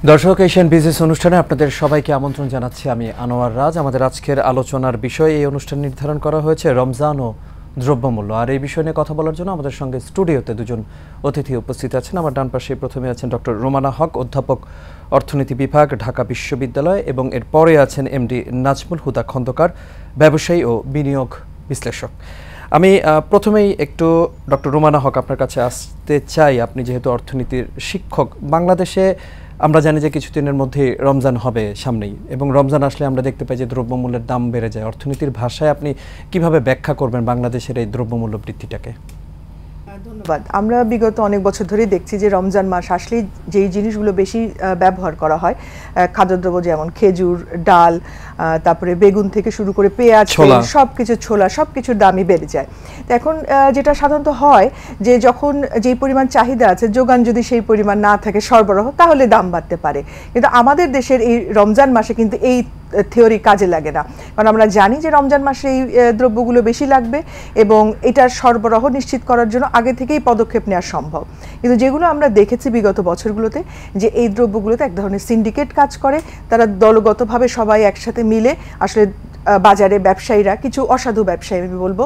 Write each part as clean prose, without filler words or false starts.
দর্শক, Asian business অনুষ্ঠানে আপনাদের সবাইকে আমন্ত্রণ জানাচ্ছি। আমি আনোয়ার রাজ। আমাদের আজকের আলোচনার বিষয়, এই অনুষ্ঠান নির্ধারণ করা হয়েছে রমজান ও দ্রব্যমূল্য। আর এই বিষয় নিয়ে কথা বলার জন্য আমাদের সঙ্গে স্টুডিওতে দুজন অতিথি উপস্থিত আছেন। আমার ডান পাশে প্রথমে আছেন ডক্টর রুমানা হক, অধ্যাপক, অর্থনীতি বিভাগ, ঢাকা বিশ্ববিদ্যালয়, এবং এর পরে আছেন এমডি নাজমুল হুদা খন্দকার, ব্যবসায়ী ও বিনিয়োগ বিশ্লেষক। আমি প্রথমেই একটু ডক্টর রুমানা হক আপনার কাছে আসতে চাই। আপনি যেহেতু অর্থনীতির শিক্ষক, বাংলাদেশে আমরা জানি যে কিছুদিনের মধ্যে রমজান হবে সামনেই, এবং রমজান আসলে আমরা দেখতে পাই যে দ্রব্যমূল্যের দাম বেড়ে যায়। অর্থনীতির ভাষায় আপনি কিভাবে ব্যাখ্যা করবেন বাংলাদেশের এই দ্রব্যমূল্য বৃদ্ধিটাকে? ধন্যবাদ। আমরা বিগত অনেক বছর ধরেই দেখছি যে রমজান মাস আসলেই যেই জিনিসগুলো বেশি ব্যবহার করা হয়, খাদ্যদ্রব্য যেমন খেজুর, ডাল, তারপরে বেগুন থেকে শুরু করে পেঁয়াজ, সবকিছু, ছোলা, সবকিছুর দামই বেড়ে যায়। তো এখন যেটা সাধারণত হয় যে যখন যেই পরিমাণ চাহিদা আছে, যোগান যদি সেই পরিমাণ না থাকে, সরবরাহ, তাহলে দাম বাড়তে পারে। কিন্তু আমাদের দেশের এই রমজান মাসে কিন্তু এই থিওরি কাজে লাগে না, কারণ আমরা জানি যে রমজান মাসে এই দ্রব্যগুলো বেশি লাগবে এবং এটার সরবরাহ নিশ্চিত করার জন্য আগে থেকেই পদক্ষেপ নেওয়া সম্ভব। কিন্তু যেগুলো আমরা দেখেছি বিগত বছরগুলোতে, যে এই দ্রব্যগুলোতে এক ধরনের সিন্ডিকেট কাজ করে, তারা দলগতভাবে সবাই একসাথে মিলে আসলে বাজারে ব্যবসায়ীরা, কিছু অসাধু ব্যবসায়ী আমি বলবো,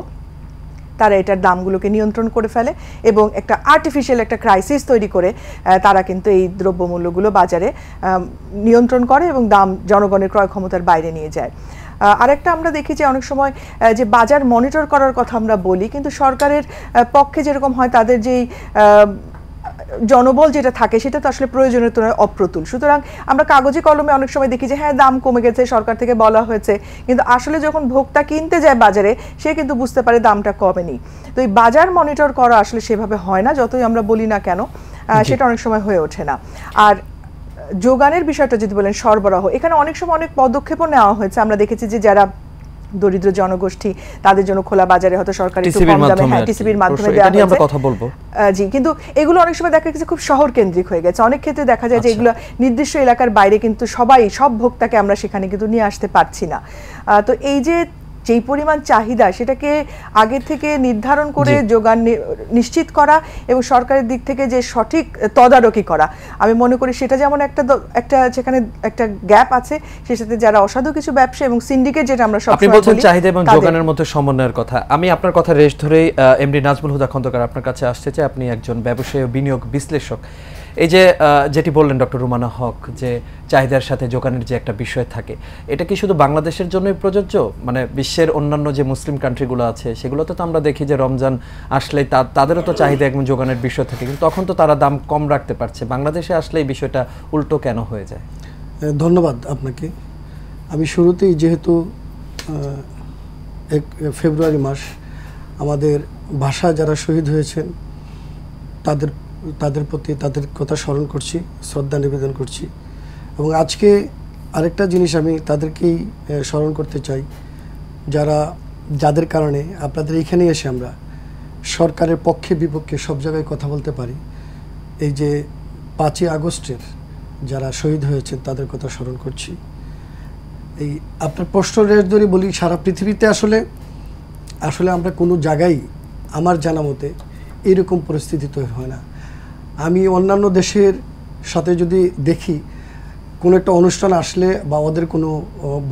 তারা এটার দামগুলোকে নিয়ন্ত্রণ করে ফেলে এবং একটা আর্টিফিশিয়াল একটা ক্রাইসিস তৈরি করে তারা কিন্তু এই দ্রব্যমূল্যগুলো বাজারে নিয়ন্ত্রণ করে এবং দাম জনগণের ক্রয় ক্ষমতার বাইরে নিয়ে যায়। আরেকটা আমরা দেখি যে অনেক সময় যে বাজার মনিটর করার কথা আমরা বলি, কিন্তু সরকারের পক্ষে যেরকম হয়, তাদের যেই জনবল যেটা থাকে সেটা তো আসলে প্রয়োজনের তুলনায় অপ্রতুল। সুতরাং আমরা কাগজে কলমে অনেক সময় দেখি যে হ্যাঁ, দাম কমে গেছে, সরকার থেকে বলা হয়েছে, কিন্তু আসলে যখন ভোক্তা কিনতে যায় বাজারে, সে কিন্তু বুঝতে পারে দামটা কমেনি। তো এই বাজার মনিটর করা আসলে সেভাবে হয় না, যতই আমরা বলি না কেন, সেটা অনেক সময় হয়ে ওঠে না। আর যোগানের বিষয়টা যদি বলেন, সরবরাহ, এখানে অনেক সময় অনেক পদক্ষেপও নেওয়া হয়েছে। আমরা দেখেছি যে যারা দরিদ্র জনগোষ্ঠী, তাদের জন্য খোলা বাজারে হয়তো সরকারি কম দামে, হ্যাঁ, টিসিবির মাধ্যমে দেওয়া হয়েছে। আমরা কথা বলবো জি, কিন্তু এগুলো অনেক সময় দেখা গেছে খুব শহর কেন্দ্রিক হয়ে গেছে। অনেক ক্ষেত্রে দেখা যায় যে এগুলো নির্দিষ্ট এলাকার বাইরে, কিন্তু সব ভোক্তাকে আমরা সেখানে কিন্তু নিয়ে আসতে পারছি না। তো এই যে যেই পরিমাণ চাহিদা, সেটাকে আগে থেকে নির্ধারণ করে যোগান নিশ্চিত করা এবং সরকারের দিক থেকে যে সঠিক তদারকি করা, আমি মনে করি সেটা যেমন একটা যেখানে একটা গ্যাপ আছে, সেই সাথে যারা অসাধু কিছু ব্যবসা এবং সিন্ডিকেট, যেটা আমরা সব আপনি বলছেন চাহিদা এবং যোগানের মধ্যে সমন্বয়ের কথা। আমি আপনার কথা রেশ ধরেই এমডি নাজমুল হুদা খন্দকার আপনার কাছে আসতে চাই। আপনি একজন ব্যবসায়ী ও বিনিয়োগ বিশ্লেষক। এই যে যেটি বললেন ডক্টর রুমানা হক, যে চাহিদার সাথে যোগানের যে একটা বিষয় থাকে, এটা কি শুধু বাংলাদেশের জন্যই প্রযোজ্য? মানে বিশ্বের অন্যান্য যে মুসলিম কান্ট্রিগুলো আছে, সেগুলোতে তো আমরা দেখি যে রমজান আসলে তাদেরও তো চাহিদা এবং যোগানের বিষয় থাকে, কিন্তু তখন তো তারা দাম কম রাখতে পারছে। বাংলাদেশে আসলে এই বিষয়টা উল্টো কেন হয়ে যায়? ধন্যবাদ আপনাকে। আমি শুরুতেই, যেহেতু 1 ফেব্রুয়ারি মাস, আমাদের ভাষা যারা শহীদ হয়েছেন তাদের প্রতি তাদের কথা স্মরণ করছি, শ্রদ্ধা নিবেদন করছি। এবং আজকে আরেকটা জিনিস আমি তাদেরকেই স্মরণ করতে চাই, যাদের কারণে আপনাদের এখানে এসে আমরা সরকারের পক্ষে বিপক্ষে সব জায়গায় কথা বলতে পারি। এই যে 5ই আগস্টের যারা শহীদ হয়েছেন তাদের কথা স্মরণ করছি। এই আপনার প্রশ্নের ধরে বলি, সারা পৃথিবীতে আসলে আমরা কোনো জায়গায় আমার জানা মতে এরকম পরিস্থিতি তৈরি হয় না। আমি অন্যান্য দেশের সাথে যদি দেখি, কোনো একটা অনুষ্ঠান আসলে বা ওদের কোনো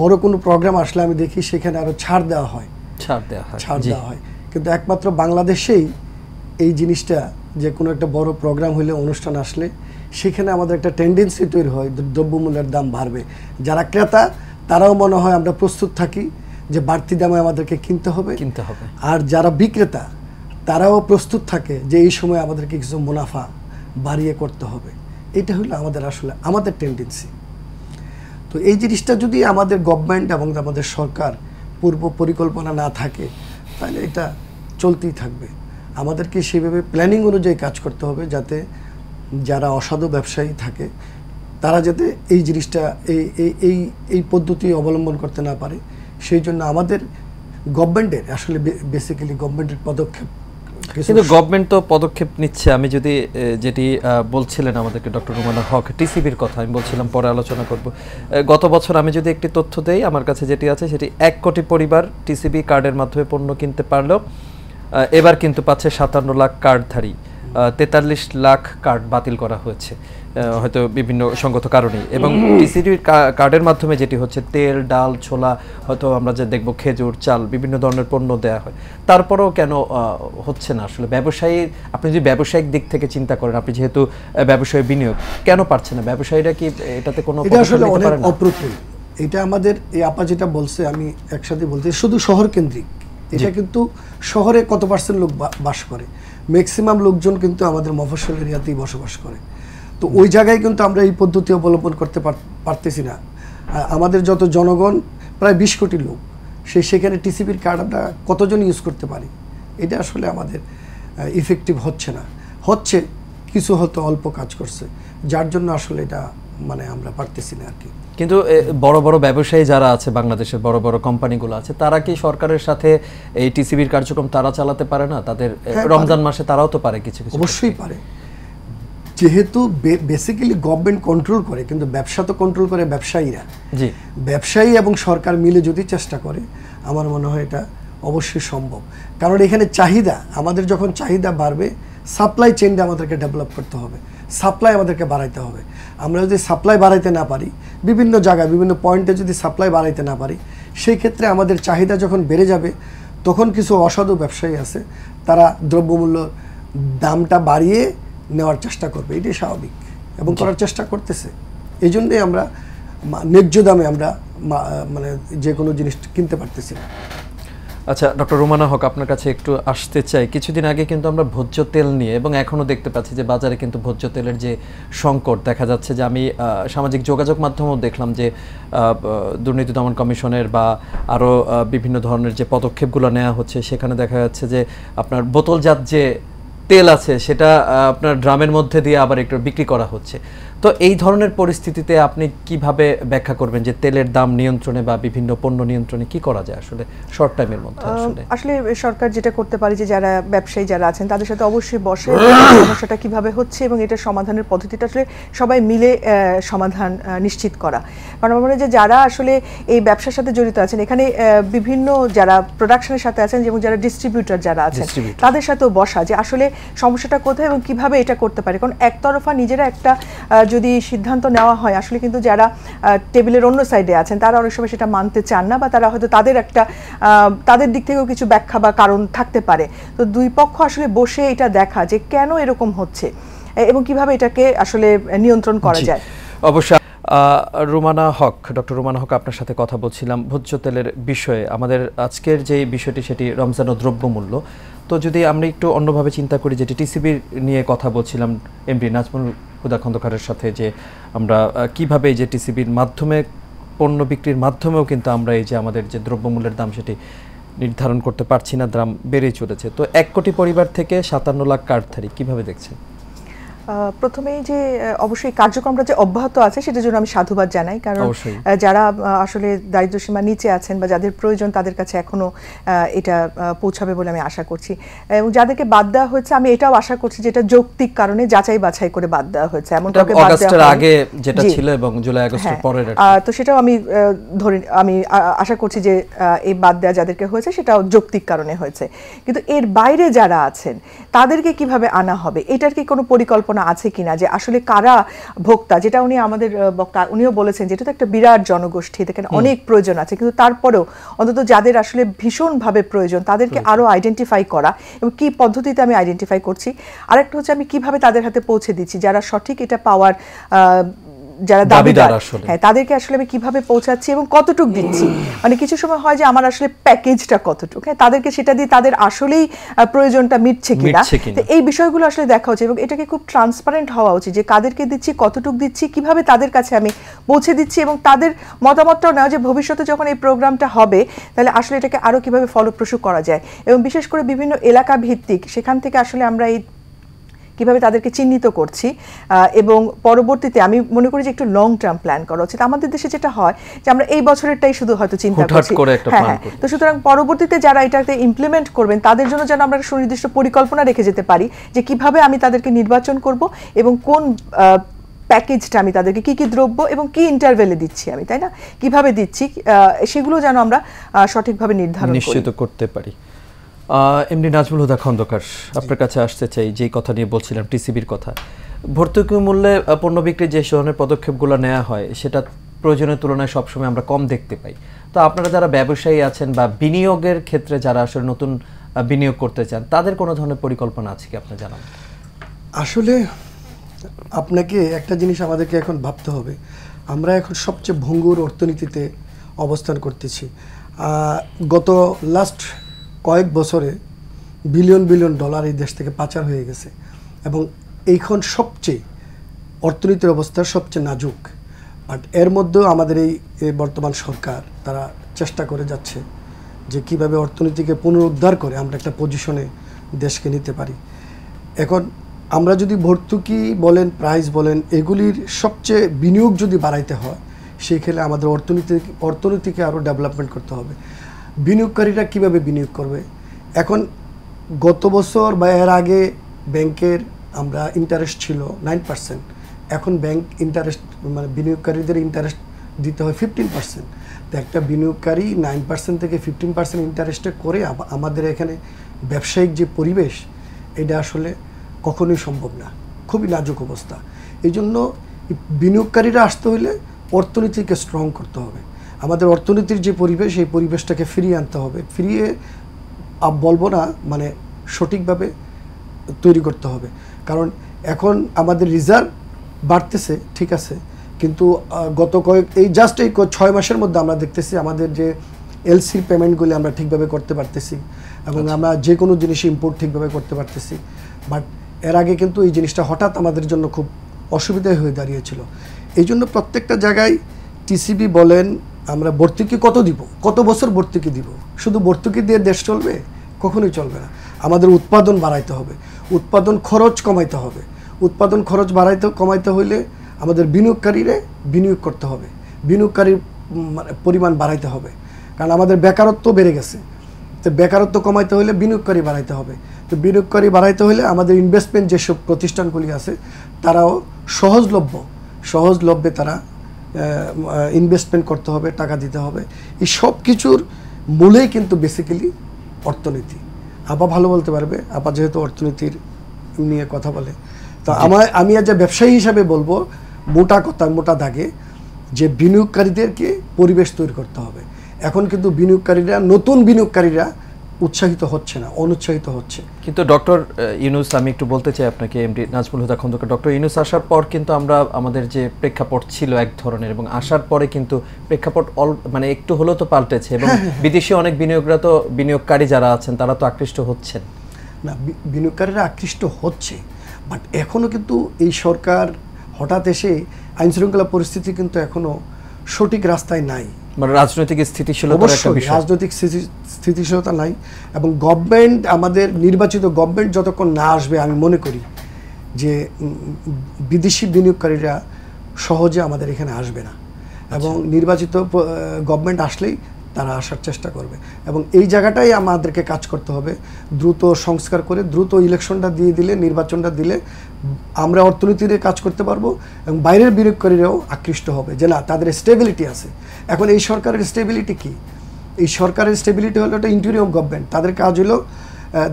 বড় কোনো প্রোগ্রাম আসলে আমি দেখি সেখানে আরও ছাড় দেওয়া হয়। কিন্তু একমাত্র বাংলাদেশেই এই জিনিসটা, যে কোনো একটা বড় প্রোগ্রাম হলে, অনুষ্ঠান আসলে, সেখানে আমাদের একটা টেন্ডেন্সি তৈরি হয় দ্রব্যমূল্যের দাম বাড়বে। যারা ক্রেতা, তারাও মনে হয় আমরা প্রস্তুত থাকি যে বাড়তি দামে আমাদেরকে কিনতে হবে। আর যারা বিক্রেতা, তারাও প্রস্তুত থাকে যে এই সময় আমাদেরকে কিছু মুনাফা বাড়িয়ে করতে হবে। এটা হলো আমাদের টেন্ডেন্সি। তো এই জিনিসটা যদি আমাদের গভর্নমেন্ট এবং আমাদের সরকার পূর্ব পরিকল্পনা না থাকে, তাহলে এটা চলতেই থাকবে। আমাদেরকে সেভাবে প্ল্যানিং অনুযায়ী কাজ করতে হবে, যাতে যারা অসাধু ব্যবসায়ী থাকে তারা যাতে এই জিনিসটা এই পদ্ধতি অবলম্বন করতে না পারে। সেই জন্য আমাদের গভর্নমেন্টের বেসিক্যালি গভর্নমেন্টের পদক্ষেপ, কিন্তু গভর্নমেন্ট তো পদক্ষেপ নিচ্ছে। আমি যদি যেটি বলছিলেন আমাদেরকে ডক্টর রুমানা হক, টিসিবির কথা আমি বলছিলাম, পরে আলোচনা করব। গত বছর আমি যদি একটি তথ্য দেই, আমার কাছে যেটি আছে সেটি 1 কোটি পরিবার টিসিবি কার্ডের মাধ্যমে পণ্য কিনতে পারলেও এবার কিন্তু পাচ্ছে 57 লাখ কার্ডধারী। 43 লাখ কার্ড বাতিল করা হয়েছে হয়তো বিভিন্ন সঙ্গত কারণে, এবং টিসিবির কার্ডের মাধ্যমে যেটি হচ্ছে তেল, ডাল, ছোলা, হয়তো আমরা যে দেখব খেজুর, চাল, বিভিন্ন ধরনের পণ্য দেওয়া হয়, তারপরেও কেন হচ্ছে না আসলে? ব্যবসায়ী, আপনি যদি ব্যবসায়িক দিক থেকে চিন্তা করেন, আপনি যেহেতু ব্যবসায় বিনিয়োগ, কেন পারছে না ব্যবসায়ীরা? কি এটাতে কোনো এটা আসলে অনেক অপ্রতুল। এটা আমাদের এই আপা যেটা বলছে আমি একসাথে বলতে, শুধু শহর কেন্দ্রিক এটা, কিন্তু শহরে কত পার্সেন্ট লোক বাস করে? ম্যাক্সিমাম লোকজন কিন্তু আমাদের মফস্বল এরিয়াতেই বসবাস করে। তো ওই জায়গায় কিন্তু আমরা এই পদ্ধতি অবলম্বন করতে পারতেছি না। আমাদের যত জনগণ প্রায় 20 কোটি লোক, সেখানে টিসিবির কার্ড আমরা কতজন ইউজ করতে পারি? এটা আসলে আমাদের ইফেক্টিভ হচ্ছে না। হচ্ছে কিছু হয়তো অল্প কাজ করছে, যার জন্য আসলে এটা মানে আমরা পারতেছি না আর কি। কিন্তু বড় বড় ব্যবসায়ী যারা আছে, বাংলাদেশের বড় বড় কোম্পানিগুলো আছে, তারা কি সরকারের সাথে এই টিসিবির কার্যক্রম তারা চালাতে পারে না? তাদের রমজান মাসে তারাও তো পারে কিছু কিছু। অবশ্যই পারে, যেহেতু বেসিক্যালি গভর্নমেন্ট কন্ট্রোল করে, কিন্তু ব্যবসা তো কন্ট্রোল করে ব্যবসায়ীরা। জি, ব্যবসায়ী এবং সরকার মিলে যদি চেষ্টা করে, আমার মনে হয় এটা অবশ্যই সম্ভব। কারণ এখানে চাহিদা, আমাদের যখন চাহিদা বাড়বে, সাপ্লাই চেইনটা আমাদেরকে ডেভেলপ করতে হবে, সাপ্লাই আমাদেরকে বাড়াইতে হবে। আমরা যদি সাপ্লাই বাড়াইতে না পারি, বিভিন্ন জায়গায় বিভিন্ন পয়েন্টে যদি সাপ্লাই বাড়াইতে না পারি, সেই ক্ষেত্রে আমাদের চাহিদা যখন বেড়ে যাবে, তখন কিছু অসাধু ব্যবসায়ী আছে, তারা দ্রব্যমূল্য দামটা বাড়িয়ে নেওয়ার চেষ্টা করবে। এটাই স্বাভাবিক এবং করার চেষ্টা করতেছে। এই জন্যই আমরা ন্যায্য দামে আমরা মানে যে কোনো জিনিস কিনতে পারতেছি না। আচ্ছা ডক্টর রুমানা হক, আপনার কাছে একটু আসতে চাই। কিছুদিন আগে কিন্তু আমরা ভোজ্য তেল নিয়ে, এবং এখনও দেখতে পাচ্ছি যে বাজারে কিন্তু ভোজ্য তেলের যে সংকট দেখা যাচ্ছে, যে আমি সামাজিক যোগাযোগ মাধ্যমেও দেখলাম যে দুর্নীতি দমন কমিশনের বা আরও বিভিন্ন ধরনের যে পদক্ষেপগুলো নেওয়া হচ্ছে, সেখানে দেখা যাচ্ছে যে আপনার বোতলজাত যে তেল আছে সেটা আপনার ড্রামের মধ্যে দিয়ে আবার একটু বিক্রি করা হচ্ছে। তো এই ধরনের পরিস্থিতিতে আপনি কিভাবে ব্যাখ্যা করবেন যে তেলের দাম নিয়ন্ত্রণে বা বিভিন্ন পণ্য নিয়ন্ত্রণে কি করা যায় আসলে শর্ট টাইমের মধ্যে? আসলে সরকার যেটা করতে পারে যে যারা ব্যবসায়ী যারা আছেন তাদের সাথে অবশ্যই বসে সমস্যাটা কিভাবে হচ্ছে এবং এটার সমাধানের পদ্ধতিটা আসলে সবাই মিলে সমাধান নিশ্চিত করা। কারণ আমার মনে হয় যে যারা আসলে এই ব্যবসার সাথে জড়িত আছেন, এখানে বিভিন্ন যারা প্রোডাকশনের সাথে আছেন এবং যারা ডিস্ট্রিবিউটর যারা আছেন তাদের সাথেও বসা, যে আসলে সমস্যাটা কোথায় এবং কিভাবে এটা করতে পারে। কারণ একতরফা নিজেরা একটা যদি সিদ্ধান্ত নেওয়া হয়, আসলে কিন্তু যারা টেবিলের অন্য সাইডে আছেন তারা অনেক সময় সেটা মানতে চান না, বা তারা হয়তো তাদের একটা তাদের দিক থেকেও কিছু ব্যাখ্যা বা কারণ থাকতে পারে। তো দুই পক্ষ আসলে বসে এটা দেখা যে কেন এরকম হচ্ছে এবং কিভাবে এটাকে আসলে নিয়ন্ত্রণ করা যায়। অবশ্যই রুমানা হক, ডক্টর রুমানা হক আপনার সাথে কথা বলছিলাম ভোজ্য তেলের বিষয়ে। আমাদের আজকের যে বিষয়টি সেটি রমজান ও দ্রব্যমূল্য। তো যদি আমরা একটু অন্যভাবে চিন্তা করি, যেটি টিসিবির নিয়ে কথা বলছিলাম এমডি নাজমুল হুদা খন্দকারের সাথে, যে আমরা কিভাবে এই যে টিসিবির মাধ্যমে পণ্য বিক্রির মাধ্যমেও কিন্তু আমরা এই যে আমাদের যে দ্রব্যমূল্যের দাম সেটি নির্ধারণ করতে পারছি না, দাম বেড়েই চলেছে। তো 1 কোটি পরিবার থেকে 57 লাখ কার্ডধারী, কিভাবে দেখছেন? প্রথমেই যে অবশ্যই কার্যক্রমটা যে অব্যাহত আছে সেটার জন্য আমি সাধুবাদ জানাই, কারণ যারা আসলে দারিদ্র্যসীমার নিচে আছেন বা যাদের প্রয়োজন তাদের কাছে এখনো এটা পৌঁছাবে বলে আমি আশা করছি। এবং যাদেরকে বাদ দেওয়া হয়েছে আমি এটাও আশা করছি যে এটা যৌক্তিক কারণে যাচাই বাছাই করে বাদ দেওয়া হয়েছে, এমন কাউকে বাদ দেওয়া আগে যেটা ছিল এবং জুলাই আগস্টের পরের, তো সেটাও আমি আমি আশা করছি যে এই বাদ দেওয়া যাদেরকে হয়েছে সেটাও যৌক্তিক কারণে হয়েছে। কিন্তু এর বাইরে যারা আছেন তাদেরকে কিভাবে আনা হবে, এটার কি কোনো পরিকল্পনা আছে কিনা, যে আসলে কারা ভোক্তা, যেটা উনি আমাদের বক্তা উনিও বলেছেন যেটা তো একটা বিরাট জনগোষ্ঠী, দেখেন অনেক প্রয়োজন আছে, কিন্তু তারপরেও অন্তত যাদের আসলে ভীষণভাবে প্রয়োজন তাদেরকে আরো আইডেন্টিফাই করা এবং কি পদ্ধতিতে আমি আইডেন্টিফাই করছি। আরেকটা হচ্ছে আমি কিভাবে তাদের হাতে পৌঁছে দিচ্ছি, যারা সঠিক এটা পাওয়ার যারা দাবিদার, হ্যাঁ তাদেরকে আসলে আমি কিভাবে পৌঁছাচ্ছি এবং কতটুক দিচ্ছি। মানে কিছু সময় হয় যে আমার আসলে প্যাকেজটা কতটুক, হ্যাঁ তাদেরকে সেটা দিয়ে তাদের আসলেই প্রয়োজনটা মিটছে কিনা, এই বিষয়গুলো আসলে দেখা উচিত এবং এটাকে খুব ট্রান্সপারেন্ট হওয়া উচিত যে কাদেরকে দিচ্ছি, কতটুক দিচ্ছি, কিভাবে তাদের কাছে আমি পৌঁছে দিচ্ছি এবং তাদের মতামতটাও নেওয়া যে ভবিষ্যতে যখন এই প্রোগ্রামটা হবে তাহলে আসলে এটাকে আরো কিভাবে ফলপ্রসূ করা যায় এবং বিশেষ করে বিভিন্ন এলাকা ভিত্তিক সেখান থেকে আসলে আমরা এই কিভাবে তাদেরকে চিহ্নিত করছি এবং পরবর্তীতে আমি মনে করি যে একটু লং টার্ম প্ল্যান করা উচিত। আমাদের দেশে যেটা হয় যে আমরা এই বছরেরটাই শুধু হয়তো চিন্তা করছি, হ্যাঁ, তো সুতরাং পরবর্তীতে যারা এটাতে ইমপ্লিমেন্ট করবেন তাদের জন্য যেন আমরা সুনির্দিষ্ট পরিকল্পনা রেখে যেতে পারি যে কিভাবে আমি তাদেরকে নির্বাচন করব এবং কোন প্যাকেজটা আমি তাদেরকে কি কি দ্রব্য এবং কি ইন্টারভেলে দিচ্ছি আমি, তাই না, কিভাবে দিচ্ছি সেগুলো যেন আমরা সঠিকভাবে নির্ধারণ নিশ্চিত করতে পারি। এমডি নাজমুল হুদা খন্দকার, আপনার কাছে আসতে চাই, যেই কথা নিয়ে বলছিলাম টিসিবির কথা। ভর্তুকি মূল্যে পণ্য বিক্রি যে ধরনের পদক্ষেপগুলো নেওয়া হয় সেটা প্রয়োজনের তুলনায় সবসময় আমরা কম দেখতে পাই। তো আপনারা যারা ব্যবসায়ী আছেন বা বিনিয়োগের ক্ষেত্রে যারা আসলে নতুন বিনিয়োগ করতে চান, তাদের কোনো ধরনের পরিকল্পনা আছে কি আপনি জানান? আসলে আপনাকে একটা জিনিস আমাদেরকে এখন ভাবতে হবে, আমরা এখন সবচেয়ে ভঙ্গুর অর্থনীতিতে অবস্থান করতেছি। গত লাস্ট কয়েক বছরে বিলিয়ন বিলিয়ন ডলার এই দেশ থেকে পাচার হয়ে গেছে এবং এইখন সবচেয়ে অর্থনীতির অবস্থা সবচেয়ে নাজুক। বাট এর মধ্যেও আমাদের এই বর্তমান সরকার তারা চেষ্টা করে যাচ্ছে যে কিভাবে অর্থনীতিকে পুনরুদ্ধার করে আমরা একটা পজিশনে দেশকে নিতে পারি। এখন আমরা যদি ভর্তুকি বলেন, প্রাইস বলেন, এগুলির সবচেয়ে বিনিয়োগ যদি বাড়াইতে হয়, সেই ক্ষেত্রে আমাদের অর্থনীতিকে আরও ডেভেলপমেন্ট করতে হবে। বিনিয়োগকারীরা কিভাবে বিনিয়োগ করবে? এখন গত বছর বা এর আগে ব্যাংকের আমরা ইন্টারেস্ট ছিল 9%, এখন ব্যাংক ইন্টারেস্ট মানে বিনিয়োগকারীদের ইন্টারেস্ট দিতে হয় 15%। তো একটা বিনিয়োগকারী 9% থেকে 15% ইন্টারেস্টে করে আমাদের এখানে ব্যবসায়িক যে পরিবেশ, এটা আসলে কখনোই সম্ভব না, খুবই নাজুক অবস্থা। এই জন্য বিনিয়োগকারীরা আসতে হলে অর্থনীতিকে স্ট্রং করতে হবে। আমাদের অর্থনীতির যে পরিবেশ, এই পরিবেশটাকে ফিরিয়ে আনতে হবে। ফিরিয়ে বলবো না, মানে সঠিকভাবে তৈরি করতে হবে। কারণ এখন আমাদের রিজার্ভ বাড়তেছে, ঠিক আছে, কিন্তু গত এই 6 মাসের মধ্যে আমরা দেখতেছি আমাদের যে এলসির পেমেন্টগুলি আমরা ঠিকভাবে করতে পারতেছি এবং আমরা যে কোনো জিনিস ইম্পোর্ট ঠিকভাবে করতে পারতেছি। বাট এর আগে কিন্তু এই জিনিসটা হঠাৎ আমাদের জন্য খুব অসুবিধায় হয়ে দাঁড়িয়েছিল। এই জন্য প্রত্যেকটা জায়গায় টিসিবি বলেন, আমরা ভর্তুকি কত দিব, কত বছর ভর্তুকি দিব? শুধু ভর্তুকি দিয়ে দেশ চলবে? কখনোই চলবে না। আমাদের উৎপাদন বাড়াইতে হবে, উৎপাদন খরচ কমাইতে হবে। উৎপাদন খরচ কমাইতে হইলে আমাদের বিনিয়োগকারীরা বিনিয়োগ করতে হবে, বিনিয়োগকারীর পরিমাণ বাড়াইতে হবে। কারণ আমাদের বেকারত্ব বেড়ে গেছে, তো বেকারত্ব কমাইতে হলে বিনিয়োগকারী বাড়াইতে হবে। তো বিনিয়োগকারী বাড়াইতে হলে আমাদের ইনভেস্টমেন্ট যেসব প্রতিষ্ঠানগুলি আছে তারাও সহজলভ্যে তারা ইনভেস্টমেন্ট করতে হবে, টাকা দিতে হবে। এই সব কিছুর মূলেই কিন্তু বেসিক্যালি অর্থনীতি। আপা ভালো বলতে পারবে, আপা যেহেতু অর্থনীতির নিয়ে কথা বলে। তো আমি আজ ব্যবসায়ী হিসাবে বলবো, মোটা দাগে, যে বিনিয়োগকারীদেরকে পরিবেশ তৈরি করতে হবে। এখন কিন্তু নতুন বিনিয়োগকারীরা উৎসাহিত হচ্ছে না, অনুৎসাহিত হচ্ছে। কিন্তু ডক্টর ইউনূস, আমি একটু বলতে চাই আপনাকে, এমডি নাজমুল হুদা খন্দকার, ডক্টর ইউনূস আসার পর কিন্তু আমাদের যে প্রেক্ষাপট ছিল এক ধরনের, এবং আসার পরে কিন্তু প্রেক্ষাপট মানে একটু হলেও তো পাল্টেছে, এবং বিদেশি অনেক বিনিয়োগকারী যারা আছেন তারা তো আকৃষ্ট হচ্ছেন। না, বিনিয়োগকারীরা আকৃষ্ট হচ্ছে, বাট এখনও কিন্তু এই সরকার হঠাৎ এসে আইনশৃঙ্খলা পরিস্থিতি কিন্তু এখনো সঠিক রাস্তায় নাই। মানে রাজনৈতিক স্থিতিশীলতার একটা বিষয়, রাজনৈতিক স্থিতিশীলতা নাই। এবং গভর্নমেন্ট, আমাদের নির্বাচিত গভর্নমেন্ট যতক্ষণ না আসবে, আমি মনে করি যে বিদেশি বিনিয়োগকারীরা সহজে আমাদের এখানে আসবে না। এবং নির্বাচিত গভর্নমেন্ট আসলেই তারা আসার চেষ্টা করবে। এবং এই জায়গাটাই আমাদেরকে কাজ করতে হবে, দ্রুত সংস্কার করে দ্রুত ইলেকশনটা দিয়ে দিলে, নির্বাচনটা দিলে আমরা অর্থনীতিতে কাজ করতে পারবো এবং বাইরের বিনিয়োগকারীরাও আকৃষ্ট হবে যে না, তাদের স্টেবিলিটি আছে। এখন এই সরকারের স্টেবিলিটি কি? এই সরকারের স্টেবিলিটি হলো একটা ইন্টেরিয়ম গভর্নমেন্ট। তাদের কাজ হলো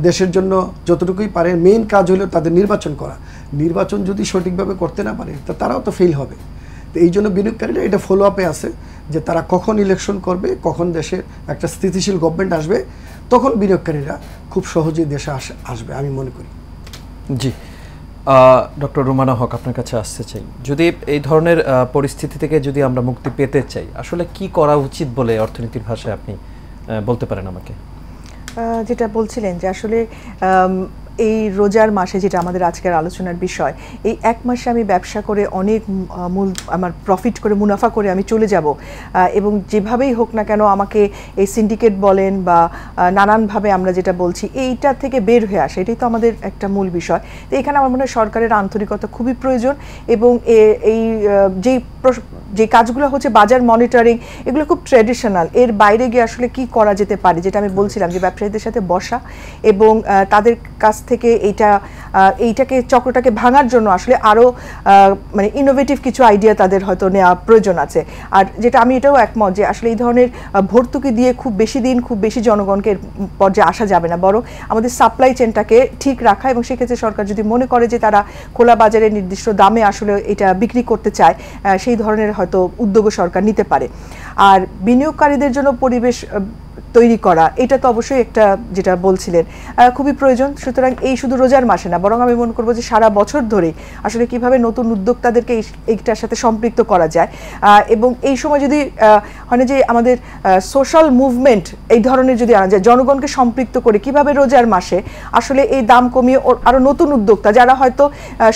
দেশের জন্য যতটুকুই পারে, মেইন কাজ হলো তাদের নির্বাচন করা। নির্বাচন যদি সঠিকভাবে করতে না পারে তা তারাও তো ফেল হবে। তো এই জন্য বিনিয়োগকারীরা এটা ফলো আপে আছে যে তারা কখন ইলেকশন করবে, কখন দেশে একটা স্থিতিশীল গভর্নমেন্ট আসবে, তখন বিনিয়োগকারীরা খুব সহজেই দেশে আসবে আমি মনে করি। জি, ডক্টর রুমানা হক, আপনার কাছে আসতে চাই, যদি এই ধরনের পরিস্থিতি থেকে যদি আমরা মুক্তি পেতে চাই, আসলে কি করা উচিত বলে অর্থনীতির ভাষায় আপনি বলতে পারেন আমাকে? যেটা বলছিলেন যে আসলে এই রোজার মাসে, যেটা আমাদের আজকের আলোচনার বিষয়, এই এক মাসে আমি ব্যবসা করে অনেক আমার প্রফিট করে, মুনাফা করে আমি চলে যাব, এবং যেভাবেই হোক না কেন আমাকে এই সিন্ডিকেট বলেন বা নানানভাবে আমরা যেটা বলছি, এইটা থেকে বের হয়ে আসে, এটাই তো আমাদের একটা মূল বিষয়। তো এখানে আমার মনে হয় সরকারের আন্তরিকতা খুবই প্রয়োজন। এবং এই যে কাজগুলো হচ্ছে বাজার মনিটরিং, এগুলো খুব ট্র্যাডিশনাল। এর বাইরে গিয়ে আসলে কি করা যেতে পারে, যেটা আমি বলছিলাম যে ব্যবসায়ীদের সাথে বসা এবং তাদের কাছ থেকে এইটাকে চক্রটাকে ভাঙার জন্য আসলে আরও মানে ইনোভেটিভ কিছু আইডিয়া তাদের হয়তো নেওয়া প্রয়োজন আছে। আর যেটা আমি এটাও একমত যে আসলে এই ধরনের ভর্তুকি দিয়ে খুব বেশি দিন খুব বেশি জনগণকে পর্যায়ে আসা যাবে না, বরং আমাদের সাপ্লাই চেনটাকে ঠিক রাখা, এবং সেক্ষেত্রে সরকার যদি মনে করে যে তারা খোলা বাজারে নির্দিষ্ট দামে আসলে এটা বিক্রি করতে চায়, সেই ধরনের হয়তো উদ্যোগও সরকার নিতে পারে। আর বিনিয়োগকারীদের জন্য পরিবেশ তৈরি করা, এটা তো অবশ্যই একটা, যেটা বলছিলেন, খুবই প্রয়োজন। সুতরাং এই শুধু রোজার মাসে না, বরং আমি মনে করবো যে সারা বছর ধরে আসলে কিভাবে নতুন উদ্যোক্তাদেরকে এইটার সাথে সম্পৃক্ত করা যায়, এবং এই সময় যদি হয় যে আমাদের সোশ্যাল মুভমেন্ট এই ধরনের যদি আনা যায়, জনগণকে সম্পৃক্ত করে কিভাবে রোজার মাসে আসলে এই দাম কমিয়ে আরো নতুন উদ্যোক্তা যারা হয়তো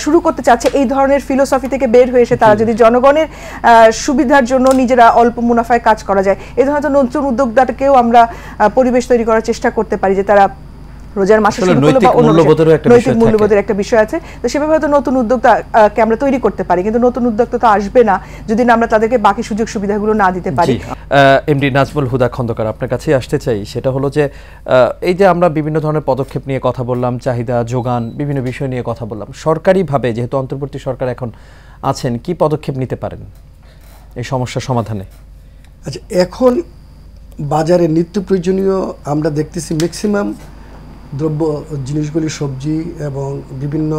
শুরু করতে চাচ্ছে এই ধরনের ফিলোসফি থেকে বের হয়ে এসে তারা যদি জনগণের সুবিধার জন্য নিজেরা অল্প মুনাফায় কাজ করা যায়, এই ধরনের নতুন উদ্যোক্তাকেও আমরা পরিবেশ তৈরি করার চেষ্টা করতে পারি, যে তারা রোজার মাসে নৈতিক মূল্যবোধের একটা বিষয় আছে। তো সেভাবে হয়তো নতুন উদ্যোক্তাকে আমরা তৈরি করতে পারি, কিন্তু নতুন উদ্যোক্তা তো আসবে না যদি না আমরা তাদেরকে বাকি সুযোগ সুবিধাগুলো না দিতে পারি। এমডি নাজমুল হুদা খন্দকার, আপনার কাছে আসতে চাই, সেটা হলো যে এই যে আমরা বিভিন্ন ধরনের পদক্ষেপ নিয়ে কথা বললাম, চাহিদা যোগান বিভিন্ন বিষয় নিয়ে কথা বললাম, সরকারিভাবে যেহেতু অন্তর্বর্তী সরকার এখন আছেন, কি পদক্ষেপ নিতে পারেন এই সমস্যা সমাধানে? আচ্ছা, এখন বাজারে নিত্য প্রয়োজনীয় আমরা দেখতেছি ম্যাক্সিমাম দ্রব্য জিনিসগুলি, সবজি এবং বিভিন্ন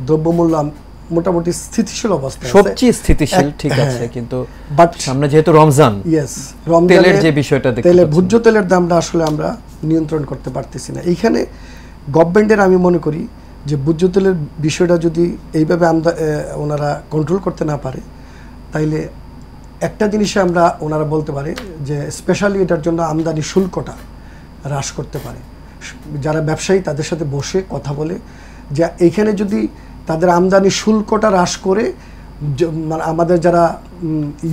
দ্রব্যমূল্য মোটামুটি স্থিতিশীল অবস্থায়। সবজি স্থিতিশীল ঠিক আছে, কিন্তু বাট সামনে যেহেতু রমজান, তেলের যে বিষয়টা, ভোজ্য তেলের দামটা আসলে আমরা নিয়ন্ত্রণ করতে পারতেছি না। এইখানে গভর্নমেন্টের আমি মনে করি যে ভোজ্য তেলের বিষয়টা যদি এইভাবে ওনারা কন্ট্রোল করতে না পারে, তাইলে একটা জিনিসে আমরা ওনারা বলতে পারে যে স্পেশালি এটার জন্য আমদানি শুল্কটা হ্রাস করতে পারে। যারা ব্যবসায়ী তাদের সাথে বসে কথা বলে যে এইখানে যদি তাদের আমদানি শুল্কটা হ্রাস করে আমাদের যারা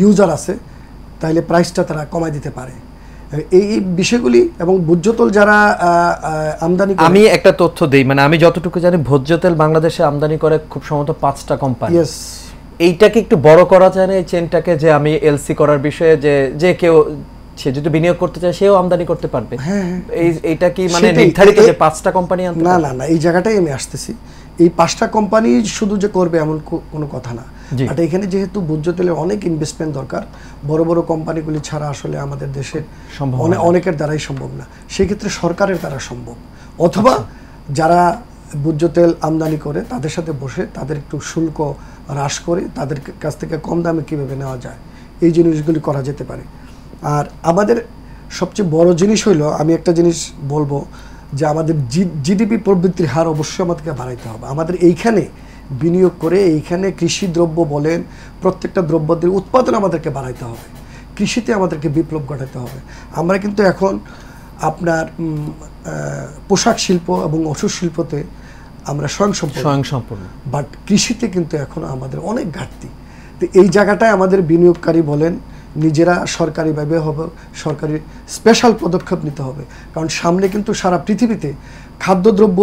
ইউজার আছে তাহলে প্রাইসটা তারা কমায় দিতে পারে। এই বিষয়গুলি এবং ভোজ্য তেল যারা আমদানি, আমি একটা তথ্য দেই, মানে আমি যতটুকু জানি ভোজ্য তেল বাংলাদেশে আমদানি করে খুব সম্ভবত 5টা কোম্পানি। এইটাকে একটু বড় করা যায় না এই চেনটাকে, যে আমি এলসি করার বিষয়ে যে কেউ সে যদি বিনিয়োগ করতে চায় সেও আমদানি করতে পারবে? এইটা কি মানে নির্ধারিত যে 5টা কোম্পানি আনতে? না না না, এই জায়গাটাই আমি আসতেছি। এই 5টা কোম্পানি শুধু যে করবে এমন কোনো কথা না। বাট এখানে যেহেতু ভোজ্য তেলের অনেক ইনভেস্টমেন্ট দরকার, বড় বড় কোম্পানিগুলি ছাড়া আসলে আমাদের দেশের অনেকের দ্বারাই সম্ভব না। সেক্ষেত্রে সরকারের দ্বারা সম্ভব, অথবা যারা ভোজ্য তেল আমদানি করে তাদের সাথে বসে তাদের একটু শুল্ক হ্রাস করে তাদের কাছ থেকে কম দামে কীভাবে নেওয়া যায়, এই জিনিসগুলি করা যেতে পারে। আর আমাদের সবচেয়ে বড় জিনিস হইলো, আমি একটা জিনিস বলবো যে আমাদের জিডিপি প্রবৃদ্ধির হার অবশ্যই আমাদেরকে বাড়াইতে হবে। আমাদের এইখানে বিনিয়োগ করে এইখানে কৃষি দ্রব্য বলেন, প্রত্যেকটা দ্রব্যের উৎপাদন আমাদেরকে বাড়াইতে হবে, কৃষিতে আমাদেরকে বিপ্লব ঘটাতে হবে। আমরা কিন্তু এখন আপনার পোশাক শিল্প এবং ওষুধ শিল্পতে আমরা স্বয়ংসম্পূর্ণ, বাট কৃষিতে কিন্তু এখন আমাদের অনেক ঘাটতি। তো এই জায়গাটায় আমাদের বিনিয়োগকারী বলেন নিজেরা সরকারিভাবে হবে, সরকারি স্পেশাল পদক্ষেপ নিতে হবে, কারণ সামনে কিন্তু সারা পৃথিবীতে খাদ্যদ্রব্য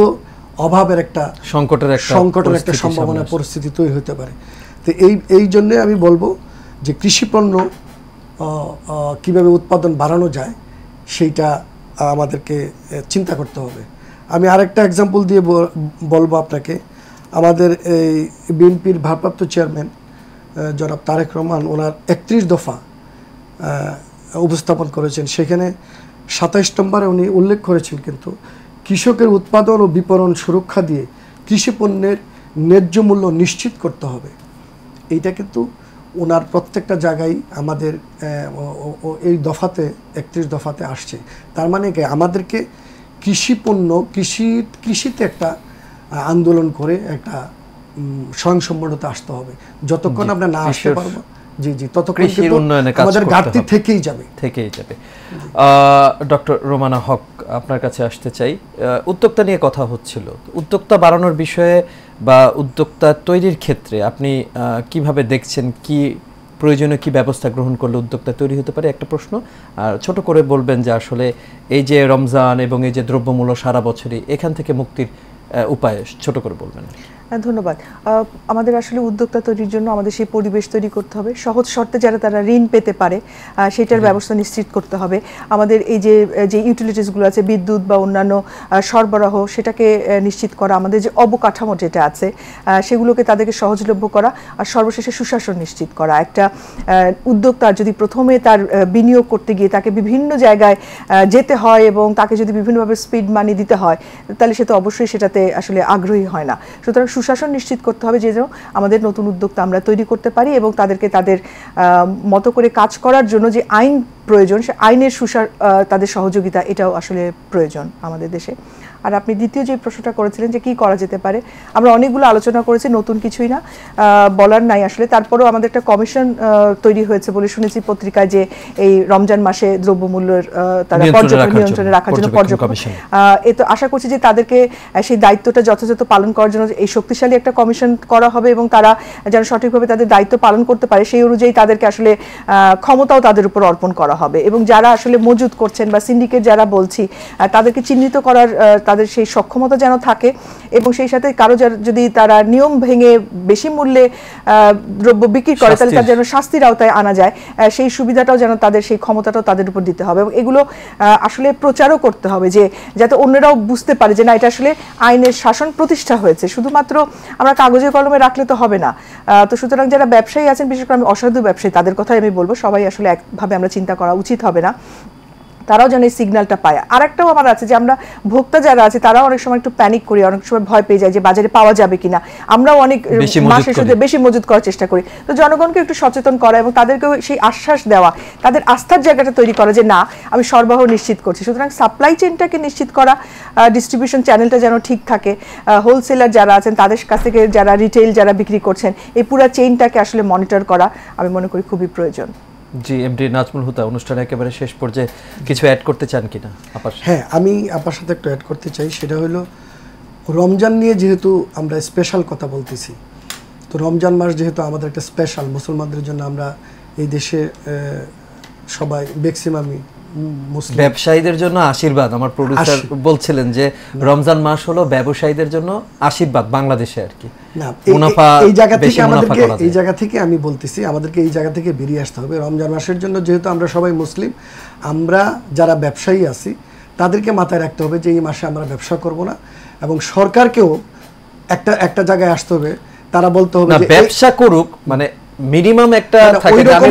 অভাবের একটা সংকটের একটা সম্ভাবনা পরিস্থিতি তৈরি হতে পারে। তো এই জন্যে আমি বলবো যে কৃষিপণ্য কীভাবে উৎপাদন বাড়ানো যায় সেইটা আমাদেরকে চিন্তা করতে হবে। আমি আরেকটা এক্সাম্পল দিয়ে বলবো আপনাকে, আমাদের এই বিএনপির ভারপ্রাপ্ত চেয়ারম্যান জনাব তারেক রহমান ওনার 31 দফা উপস্থাপন করেছেন। সেখানে 27 নম্বরে উনি উল্লেখ করেছেন কিন্তু কৃষকের উৎপাদন ও বিপণন সুরক্ষা দিয়ে কৃষি পণ্যের ন্যায্য মূল্য নিশ্চিত করতে হবে। এইটা কিন্তু ওনার প্রত্যেকটা জায়গায় আমাদের এই দফাতে 31 দফাতে আসছে। তার মানে কি আমাদেরকে কৃষি পণ্য কৃষিতে একটা আন্দোলন করে একটা স্বয়ংসম্পূর্ণতা আসতে হবে। যতক্ষণ আমরা না আসতে পারবো ততক্ষণ আমাদের ঘাটতি থেকেই যাবে। ডক্টর রোমানা হক, আপনার কাছে আসতে চাই। উদ্যোক্তা নিয়ে কথা হচ্ছিল, উদ্যোক্তা বাড়ানোর বিষয়ে বা উদ্যোক্তা তৈরির ক্ষেত্রে আপনি কিভাবে দেখছেন, কি প্রয়োজনীয় কি ব্যবস্থা গ্রহণ করলে উদ্যোক্তা তৈরি হতে পারে, একটা প্রশ্ন। আর ছোট করে বলবেন যে আসলে এই যে রমজান এবং এই যে দ্রব্যমূল্য সারা বছরই, এখান থেকে মুক্তির উপায় ছোট করে বলবেন। ধন্যবাদ। আমাদের আসলে উদ্যোক্তা তৈরির জন্য আমাদের সেই পরিবেশ তৈরি করতে হবে, সহজ শর্তে যারা তারা ঋণ পেতে পারে সেটার ব্যবস্থা নিশ্চিত করতে হবে। আমাদের এই যে ইউটিলিটিসগুলো আছে, বিদ্যুৎ বা অন্যান্য সরবরাহ, সেটাকে নিশ্চিত করা, আমাদের যে অবকাঠামো যেটা আছে সেগুলোকে তাদেরকে সহজলভ্য করা, আর সর্বশেষে সুশাসন নিশ্চিত করা। একটা উদ্যোক্তা যদি প্রথমে তার বিনিয়োগ করতে গিয়ে তাকে বিভিন্ন জায়গায় যেতে হয় এবং তাকে যদি বিভিন্নভাবে স্পিড মানি দিতে হয়, তাহলে সে তো অবশ্যই সেটাতে আসলে আগ্রহী হয় না। সুতরাং সুশাসন নিশ্চিত করতে হবে যেন আমাদের নতুন উদ্যোক্তা আমরা তৈরি করতে পারি এবং তাদেরকে তাদের মতো করে কাজ করার জন্য যে আইন প্রয়োজন, সে আইনের তাদের সহযোগিতা, এটাও আসলে প্রয়োজন আমাদের দেশে। আর আপনি দ্বিতীয় যে প্রশ্নটা করেছিলেন যে কি করা যেতে পারে, আমরা অনেকগুলো আলোচনা করেছি, নতুন কিছুই না, বলার নাই আসলে। তারপরেও আমাদের একটা কমিশন তৈরি হয়েছে বলে শুনেছি পত্রিকায়, যে এই রমজান মাসে দ্রব্যমূল্যের তারা নিয়ন্ত্রণে রাখার জন্য পর্যবেক্ষণ। এ তো আশা করছি যে তাদেরকে সেই দায়িত্বটা যথাযথ পালন করার জন্য এই শক্তিশালী একটা কমিশন করা হবে এবং তারা যেন সঠিকভাবে তাদের দায়িত্ব পালন করতে পারে, সেই অনুযায়ী তাদেরকে আসলে ক্ষমতাও তাদের উপর অর্পণ করা হবে। এবং যারা আসলে মজুদ করছেন বা সিন্ডিকেট যারা বলছি, তাদেরকে চিহ্নিত করার তাদের সেই সক্ষমতা যেন থাকে, এবং সেই সাথে কারো যদি তারা নিয়ম ভেঙে বেশি মূল্যে দ্রব্য বিক্রি করে, তাহলে তার যেন শাস্তির আওতায় আনা যায়, সেই সুবিধাটাও যেন তাদের, সেই ক্ষমতাটাও তাদের উপর দিতে হবে। এবং এগুলো আসলে প্রচারও করতে হবে, যে যাতে অন্যরাও বুঝতে পারে যে না, এটা আসলে আইনের শাসন প্রতিষ্ঠা হয়েছে, শুধুমাত্র আমরা কাগজে কলমে রাখলে তো হবে না। তো সুতরাং যারা ব্যবসায়ী আছেন, বিশেষ করে আমি অসাধু ব্যবসায়ী, তাদের কথাই আমি বলবো, সবাই আসলে একভাবে আমরা চিন্তা করা উচিত হবে না, তারাও যেন এই সিগন্যালটা পায়। আর একটাও আমার আছে যে আমরা ভোক্তা যারা আছে তারাও অনেক সময় একটু প্যানিক করি, অনেক সময় ভয় পেয়ে যায় যে বাজারে পাওয়া যাবে কিনা, আমরাও অনেক মাসে শুধু বেশি মজুত করার চেষ্টা করি। তো জনগণকে একটু সচেতন করা এবং তাদেরকেও সেই আশ্বাস দেওয়া, তাদের আস্থার জায়গাটা তৈরি করা যে না, আমি সরবরাহ নিশ্চিত করছি। সুতরাং সাপ্লাই চেইনটাকে নিশ্চিত করা, ডিস্ট্রিবিউশন চ্যানেলটা যেন ঠিক থাকে, হোলসেলার যারা আছেন তাদের কাছ থেকে যারা রিটেইল যারা বিক্রি করছেন, এই পুরো চেইনটাকে আসলে মনিটর করা আমি মনে করি খুবই প্রয়োজন। জি, এমডি নাজমুল হুদা, অনুষ্ঠানে একেবারে শেষ পর্যায়ে কিছু অ্যাড করতে চান কিনা আপার? হ্যাঁ, আমি আপনার সাথে একটু অ্যাড করতে চাই। সেটা হলো রমজান নিয়ে যেহেতু আমরা স্পেশাল কথা বলতেছি, তো রমজান মাস যেহেতু আমাদের একটা স্পেশাল, মুসলমানদের জন্য আমরা এই দেশে সবাই ম্যাক্সিমামই মুসলিম। ব্যবসায়ীদের জন্য আশীর্বাদ, আমার প্রোডিউসার বলছিলেন যে রমজান মাস হলো ব্যবসায়ীদের জন্য আশীর্বাদ বাংলাদেশে আর কি। না, এই জায়গা থেকে আমি বলতেছি, আমাদেরকে এই জায়গা থেকে বেরিয়ে আসতে হবে। রমজান মাসের জন্য যেহেতু আমরা সবাই মুসলিম, আমরা যারা ব্যবসায়ী আছি তাদেরকে মাথায় রাখতে হবে যে এই মাসে আমরা ব্যবসা করব না, এবং সরকারকেও একটা জায়গায় আসতে হবে, তারা বলতে হবে যে ব্যবসা করুক, মানে মিনিমাম একটা থাকে যে আমি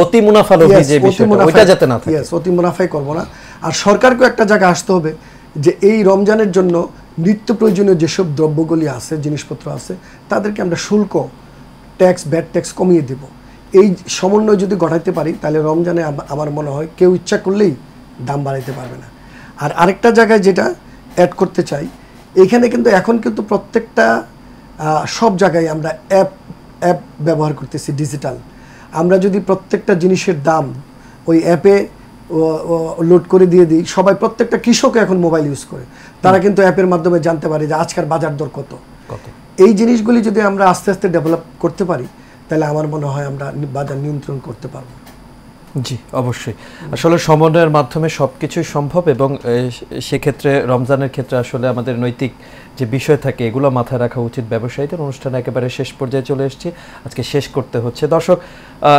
অতি মুনাফা লোভী যে বিষয়টা, ওইটা যাতে না থাকে। অতি মুনাফাই করব না। আর সরকারকেও একটা জায়গায় আসতে হবে যে এই রমজানের জন্য নিত্য প্রয়োজনীয় যেসব দ্রব্যগুলি আছে, জিনিসপত্র আছে, তাদেরকে আমরা শুল্ক, ট্যাক্স, ভ্যাট ট্যাক্স কমিয়ে দেব। এই সমন্বয় যদি ঘটাইতে পারি, তাহলে রমজানে আমার মনে হয় কেউ ইচ্ছা করলেই দাম বাড়াইতে পারবে না। আর আরেকটা জায়গায় যেটা অ্যাড করতে চাই, এখানে কিন্তু এখন কিন্তু প্রত্যেকটা সব জায়গায় আমরা অ্যাপ ব্যবহার করতেছি, ডিজিটাল। আমরা যদি প্রত্যেকটা জিনিসের দাম ওই অ্যাপে লোড করে দিয়ে দিই, সবাই, প্রত্যেকটা কৃষকও এখন মোবাইল ইউজ করে, তারা কিন্তু অ্যাপের মাধ্যমে জানতে পারে যে আজকের বাজার দর কত। এই জিনিসগুলি যদি আমরা আস্তে আস্তে ডেভেলপ করতে পারি, তাহলে আমার মনে হয় আমরা বাজার নিয়ন্ত্রণ করতে পারবো। জি, অবশ্যই। আসলে সমন্বয়ের মাধ্যমে সবকিছুই সম্ভব, এবং সেক্ষেত্রে রমজানের ক্ষেত্রে আসলে আমাদের নৈতিক যে বিষয় থাকে এগুলো মাথায় রাখা উচিত ব্যবসায়ীদের। অনুষ্ঠান একেবারে শেষ পর্যায়ে চলে এসেছি, আজকে শেষ করতে হচ্ছে। দর্শক,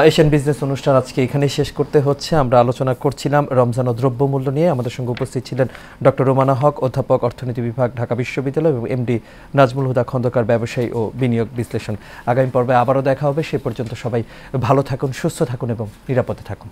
এশিয়ান বিজনেস অনুষ্ঠান আজকে এখানেই শেষ করতে হচ্ছে। আমরা আলোচনা করছিলাম রমজান ও দ্রব্যমূল্য নিয়ে। আমাদের সঙ্গে উপস্থিত ছিলেন ডক্টর রোমানা হক, অধ্যাপক, অর্থনীতি বিভাগ, ঢাকা বিশ্ববিদ্যালয়, এবং এমডি নাজমুল হুদা খন্দকার, ব্যবসায়ী ও বিনিয়োগ বিশ্লেষণ। আগামী পর্বে আবারও দেখা হবে। সে পর্যন্ত সবাই ভালো থাকুন, সুস্থ থাকুন এবং নিরাপদে থাকুন।